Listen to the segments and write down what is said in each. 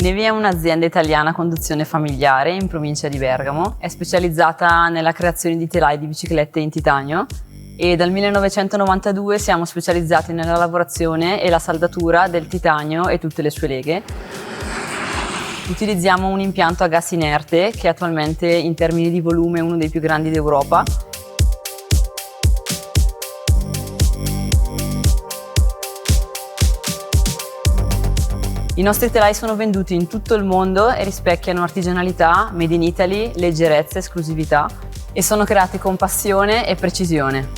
Nevi è un'azienda italiana a conduzione familiare in provincia di Bergamo, è specializzata nella creazione di telai di biciclette in titanio e dal 1992 siamo specializzati nella lavorazione e la saldatura del titanio e tutte le sue leghe. Utilizziamo un impianto a gas inerte che attualmente in termini di volume è uno dei più grandi d'Europa. I nostri telai sono venduti in tutto il mondo e rispecchiano artigianalità, made in Italy, leggerezza, esclusività e sono creati con passione e precisione.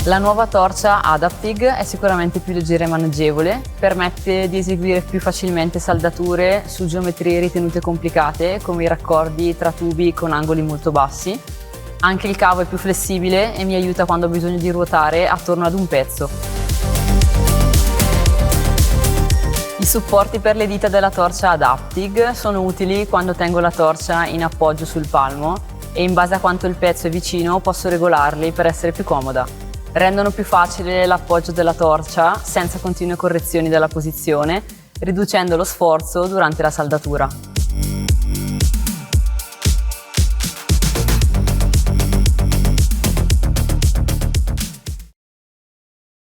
La nuova torcia Adaptig è sicuramente più leggera e maneggevole, permette di eseguire più facilmente saldature su geometrie ritenute complicate come i raccordi tra tubi con angoli molto bassi. Anche il cavo è più flessibile e mi aiuta quando ho bisogno di ruotare attorno ad un pezzo. I supporti per le dita della torcia Adaptig sono utili quando tengo la torcia in appoggio sul palmo e in base a quanto il pezzo è vicino posso regolarli per essere più comoda. Rendono più facile l'appoggio della torcia senza continue correzioni della posizione, riducendo lo sforzo durante la saldatura.